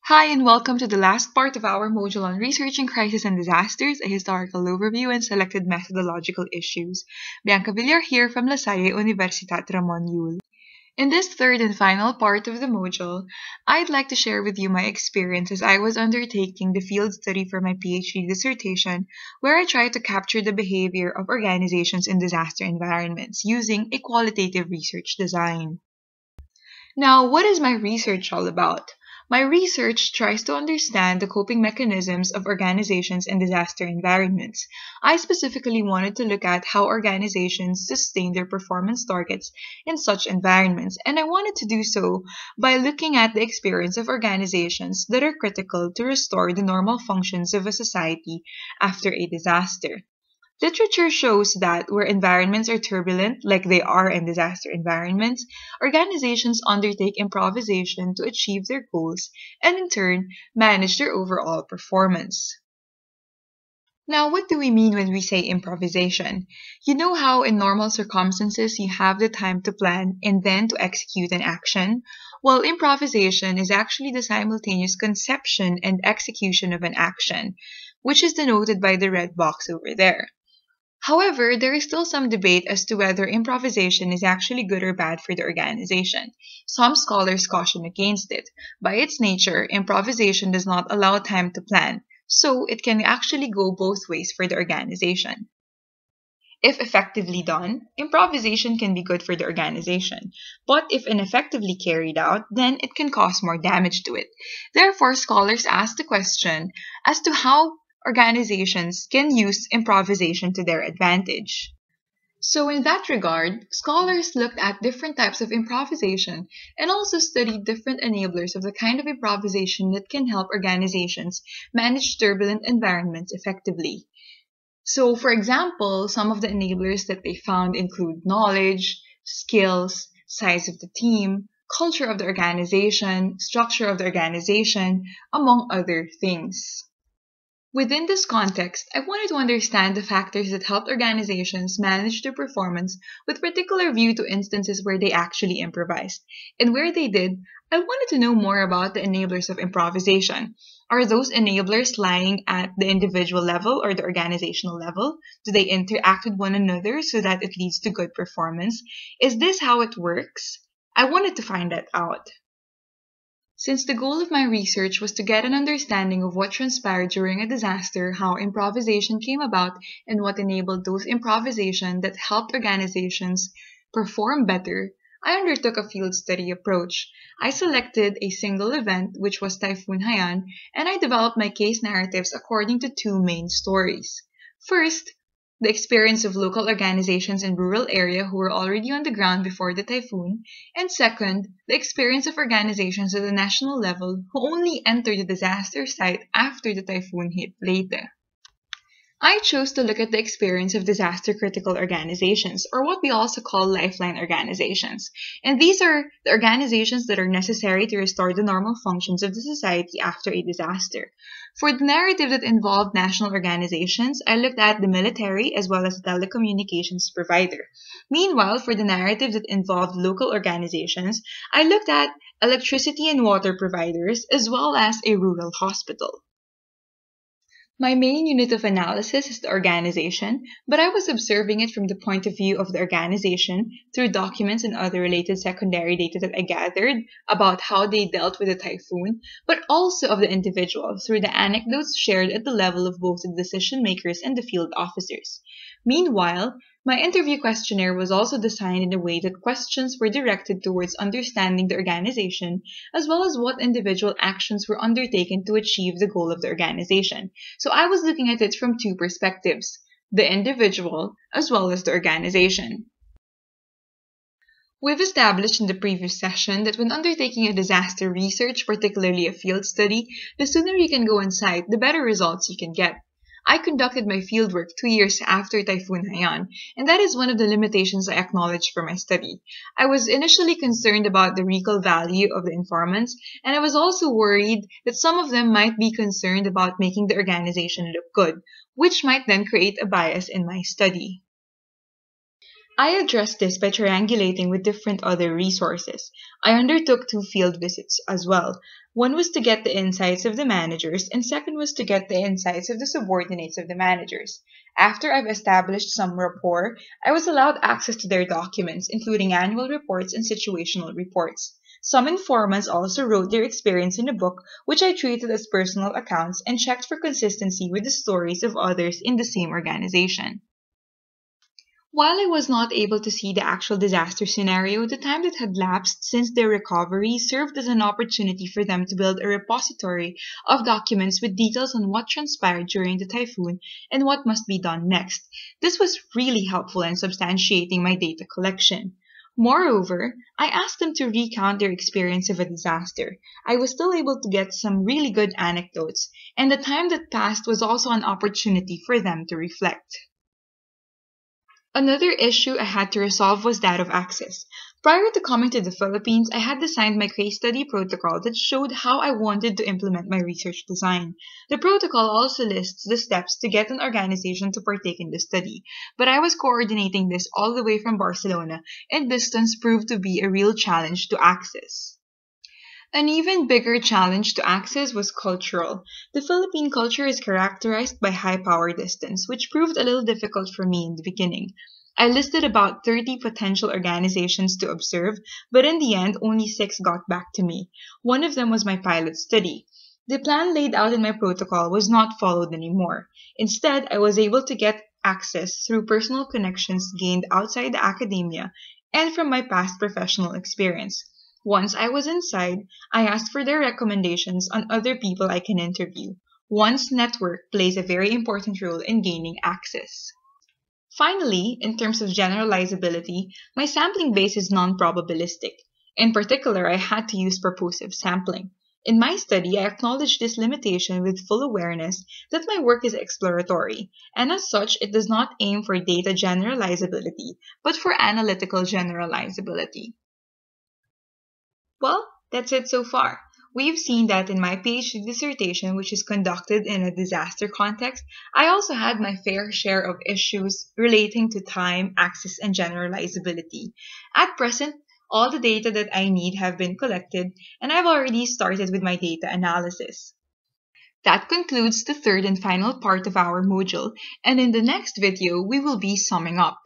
Hi, and welcome to the last part of our module on researching crisis and disasters, a historical overview and selected methodological issues. Bianca Villar here from La Salle Universitat Ramon Llull. In this third and final part of the module, I'd like to share with you my experience as I was undertaking the field study for my PhD dissertation, where I tried to capture the behavior of organizations in disaster environments using a qualitative research design. Now, what is my research all about? My research tries to understand the coping mechanisms of organizations in disaster environments. I specifically wanted to look at how organizations sustain their performance targets in such environments, and I wanted to do so by looking at the experience of organizations that are critical to restore the normal functions of a society after a disaster. Literature shows that where environments are turbulent, like they are in disaster environments, organizations undertake improvisation to achieve their goals and in turn manage their overall performance. Now, what do we mean when we say improvisation? You know how in normal circumstances you have the time to plan and then to execute an action? Well, improvisation is actually the simultaneous conception and execution of an action, which is denoted by the red box over there. However, there is still some debate as to whether improvisation is actually good or bad for the organization. Some scholars caution against it. By its nature, improvisation does not allow time to plan, so it can actually go both ways for the organization. If effectively done, improvisation can be good for the organization, but if ineffectively carried out, then it can cause more damage to it. Therefore, scholars ask the question as to how organizations can use improvisation to their advantage. So in that regard, scholars looked at different types of improvisation and also studied different enablers of the kind of improvisation that can help organizations manage turbulent environments effectively. So for example, some of the enablers that they found include knowledge, skills, size of the team, culture of the organization, structure of the organization, among other things. Within this context, I wanted to understand the factors that helped organizations manage their performance with particular view to instances where they actually improvised. And where they did, I wanted to know more about the enablers of improvisation. Are those enablers lying at the individual level or the organizational level? Do they interact with one another so that it leads to good performance? Is this how it works? I wanted to find that out. Since the goal of my research was to get an understanding of what transpired during a disaster, how improvisation came about, and what enabled those improvisation that helped organizations perform better, I undertook a field study approach. I selected a single event, which was Typhoon Haiyan, and I developed my case narratives according to two main stories. First, the experience of local organizations in rural area who were already on the ground before the typhoon, and second, the experience of organizations at the national level who only entered the disaster site after the typhoon hit Leyte. I chose to look at the experience of disaster-critical organizations, or what we also call lifeline organizations. And these are the organizations that are necessary to restore the normal functions of the society after a disaster. For the narrative that involved national organizations, I looked at the military as well as the telecommunications provider. Meanwhile, for the narrative that involved local organizations, I looked at electricity and water providers as well as a rural hospital. My main unit of analysis is the organization, but I was observing it from the point of view of the organization through documents and other related secondary data that I gathered about how they dealt with the typhoon, but also of the individual through the anecdotes shared at the level of both the decision makers and the field officers. Meanwhile, my interview questionnaire was also designed in a way that questions were directed towards understanding the organization as well as what individual actions were undertaken to achieve the goal of the organization. So I was looking at it from two perspectives, the individual as well as the organization. We've established in the previous session that when undertaking a disaster research, particularly a field study, the sooner you can go on site, the better results you can get. I conducted my fieldwork 2 years after Typhoon Haiyan, and that is one of the limitations I acknowledged for my study. I was initially concerned about the recall value of the informants, and I was also worried that some of them might be concerned about making the organization look good, which might then create a bias in my study. I addressed this by triangulating with different other resources. I undertook 2 field visits as well. One was to get the insights of the managers, and second was to get the insights of the subordinates of the managers. After I've established some rapport, I was allowed access to their documents, including annual reports and situational reports. Some informants also wrote their experience in a book, which I treated as personal accounts and checked for consistency with the stories of others in the same organization. While I was not able to see the actual disaster scenario, the time that had lapsed since their recovery served as an opportunity for them to build a repository of documents with details on what transpired during the typhoon and what must be done next. This was really helpful in substantiating my data collection. Moreover, I asked them to recount their experience of a disaster. I was still able to get some really good anecdotes, and the time that passed was also an opportunity for them to reflect. Another issue I had to resolve was that of access. Prior to coming to the Philippines, I had designed my case study protocol that showed how I wanted to implement my research design. The protocol also lists the steps to get an organization to partake in the study, but I was coordinating this all the way from Barcelona, and distance proved to be a real challenge to access. An even bigger challenge to access was cultural. The Philippine culture is characterized by high power distance, which proved a little difficult for me in the beginning. I listed about 30 potential organizations to observe, but in the end, only 6 got back to me. One of them was my pilot study. The plan laid out in my protocol was not followed anymore. Instead, I was able to get access through personal connections gained outside the academia and from my past professional experience. Once I was inside, I asked for their recommendations on other people I can interview. One's network plays a very important role in gaining access. Finally, in terms of generalizability, my sampling base is non-probabilistic. In particular, I had to use purposive sampling. In my study, I acknowledged this limitation with full awareness that my work is exploratory, and as such, it does not aim for data generalizability, but for analytical generalizability. Well, that's it so far. We've seen that in my PhD dissertation, which is conducted in a disaster context, I also had my fair share of issues relating to time, access, and generalizability. At present, all the data that I need have been collected, and I've already started with my data analysis. That concludes the third and final part of our module, and in the next video, we will be summing up.